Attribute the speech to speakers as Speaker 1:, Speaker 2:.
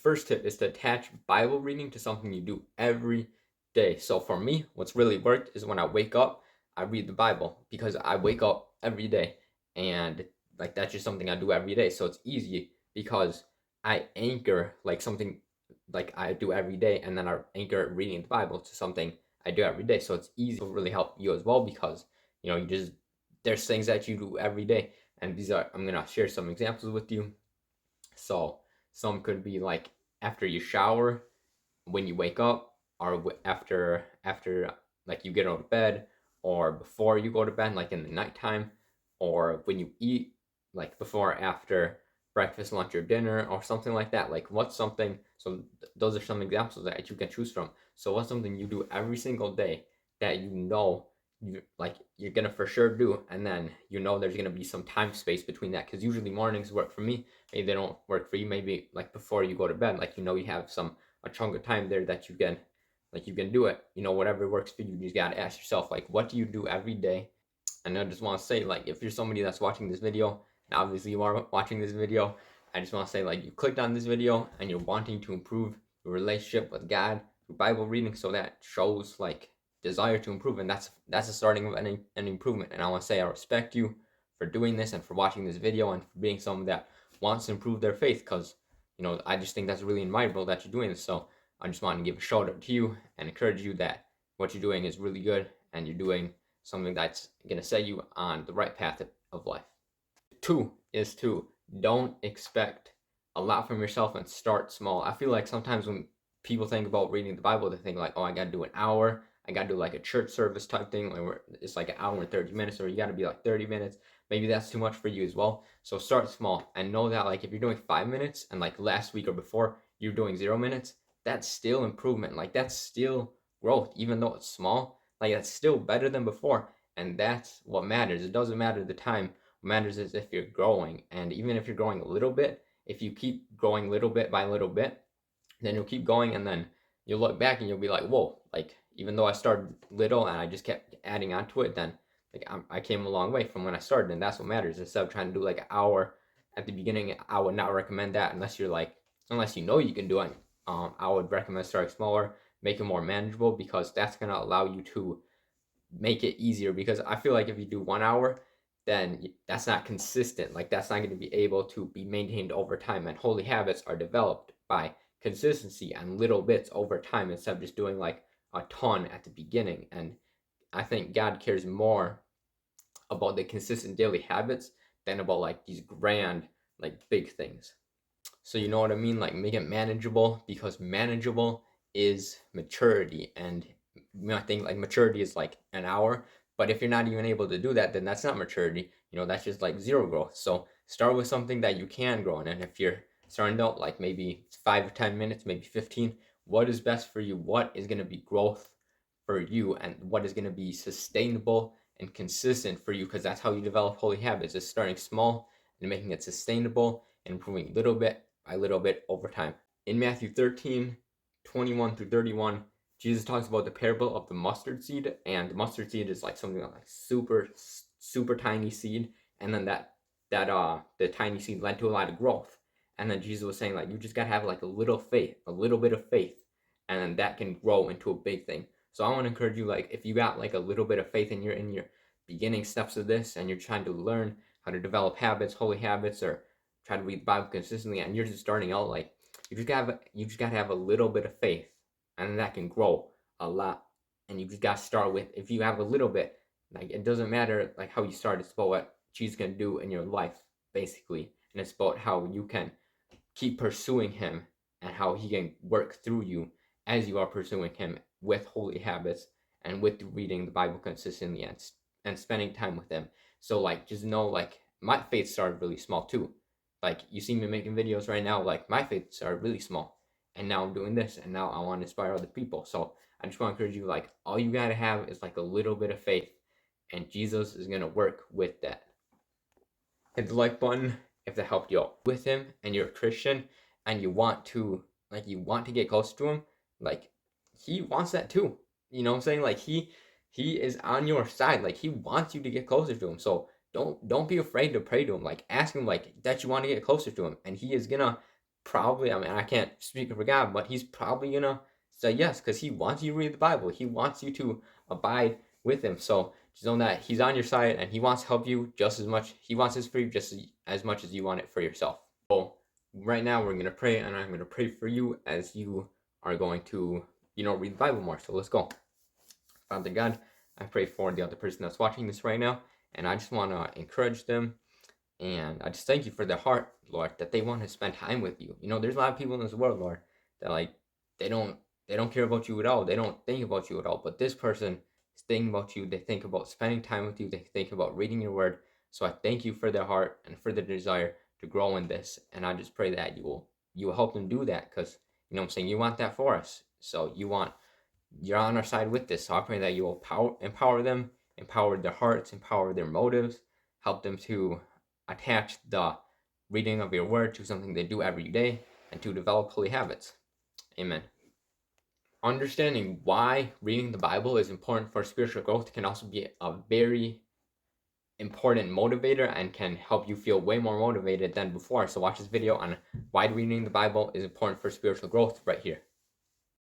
Speaker 1: first tip is to attach Bible reading to something you do every day. So for me, what's really worked is when I wake up, I read the Bible because I wake up every day and like that's just something I do every day. So it's easy because I anchor like something like I do every day and then I anchor reading the Bible to something I do every day. So it's easy to really help you as well because you just there's things that you do every day. And these are I'm gonna share some examples with you. So some could be like after you shower, when you wake up, or after like you get out of bed, or before you go to bed, like in the nighttime, or when you eat, like before or after breakfast, lunch, or dinner, or something like that. Like what's something? So those are some examples that you can choose from. So what's something you do every single day that you're gonna for sure do, and then there's gonna be some time space between that because usually mornings work for me. Maybe they don't work for you. Maybe like before you go to bed, like you have a chunk of time there that you can do it. Whatever works for you. You just gotta ask yourself like, what do you do every day? And I just want to say like, if you're somebody that's watching this video, and obviously you are watching this video, I just want to say like, you clicked on this video and you're wanting to improve your relationship with God through Bible reading, so that shows like desire to improve, and that's the starting of an improvement. And I want to say I respect you for doing this and for watching this video and for being someone that wants to improve their faith, because I just think that's really admirable that you're doing this. So I just want to give a shout out to you and encourage you that what you're doing is really good and you're doing something that's going to set you on the right path of life. 2 is to don't expect a lot from yourself and start small. I feel like sometimes when people think about reading the Bible, they think like, oh, I got to do an hour. I got to do like a church service type thing where it's like an hour and 30 minutes, or you got to be like 30 minutes. Maybe that's too much for you as well. So start small and know that like if you're doing 5 minutes and like last week or before you're doing 0 minutes, that's still improvement. Like that's still growth, even though it's small. Like that's still better than before. And that's what matters. It doesn't matter the time. What matters is if you're growing. And even if you're growing a little bit, if you keep growing little bit by little bit, then you'll keep going, and then you'll look back and you'll be like, whoa, like even though I started little and I just kept adding on to it, then like I came a long way from when I started, and that's what matters. Instead of trying to do like an hour at the beginning, I would not recommend that unless you know you can do it. I would recommend starting smaller, make it more manageable, because that's gonna allow you to make it easier. Because I feel like if you do 1 hour, then that's not consistent. Like that's not going to be able to be maintained over time. And holy habits are developed by consistency and little bits over time, instead of just doing like a ton at the beginning. And I think God cares more about the consistent daily habits than about like these grand, like big things. So you know what I mean? Like make it manageable, because manageable is maturity. And I think like maturity is like an hour, but if you're not even able to do that, then that's not maturity. That's just like zero growth. So start with something that you can grow in. And if you're starting out like maybe 5 or 10 minutes, maybe 15, what is best for you? What is going to be growth for you, and what is going to be sustainable and consistent for you? Because that's how you develop holy habits, is starting small and making it sustainable and improving little bit by little bit over time. In Matthew 13:21 through 31, Jesus talks about the parable of the mustard seed, and the mustard seed is like something like super tiny seed, and then the tiny seed led to a lot of growth. And then Jesus was saying like, you just gotta have like a little bit of faith, and then that can grow into a big thing. So I want to encourage you, like if you got like a little bit of faith in your beginning steps of this, and you're trying to learn how to develop habits, holy habits, or try to read the Bible consistently, and you're just starting out, like you just gotta have a little bit of faith, and that can grow a lot. And you just gotta start with, if you have a little bit, like it doesn't matter like how you start, it's about what Jesus can do in your life, basically. And it's about how you can keep pursuing him and how he can work through you as you are pursuing him with holy habits and with reading the Bible consistently and spending time with him. So like just know, like my faith started really small too. Like you see me making videos right now, like my faith started really small, and now I'm doing this, and now I want to inspire other people. So I just want to encourage you, like all you gotta have is like a little bit of faith, and Jesus is gonna work with that. Hit the like button if that helped you out with him, and you're a Christian and you want to get close to him. Like he wants that too. You know what I'm saying? Like he is on your side. Like he wants you to get closer to him. So don't be afraid to pray to him. Like ask him like that you want to get closer to him, and he is gonna probably, I mean, I can't speak for God, but he's probably gonna say yes because he wants you to read the Bible. He wants you to abide with him. So just know that he's on your side and he wants to help you just as much. He wants this for you just as much as you want it for yourself. So right now we're gonna pray, and I'm gonna pray for you as you are going to, read the Bible more. So let's go. Father God, I pray for the other person that's watching this right now, and I just want to encourage them, and I just thank you for their heart, Lord, that they want to spend time with you. There's a lot of people in this world, Lord, that they don't they don't care about you at all. They don't think about you at all. But this person is thinking about you. They think about spending time with you. They think about reading your word. So I thank you for their heart and for their desire to grow in this. And I just pray that you will help them do that, because what I'm saying, you want that for us. So you're on our side with this. So I pray that you will empower them, empower their hearts, empower their motives, help them to attach the reading of your word to something they do every day, and to develop holy habits. Amen. Understanding why reading the Bible is important for spiritual growth can also be a very important motivator and can help you feel way more motivated than before. So watch this video on why reading the Bible is important for spiritual growth right here.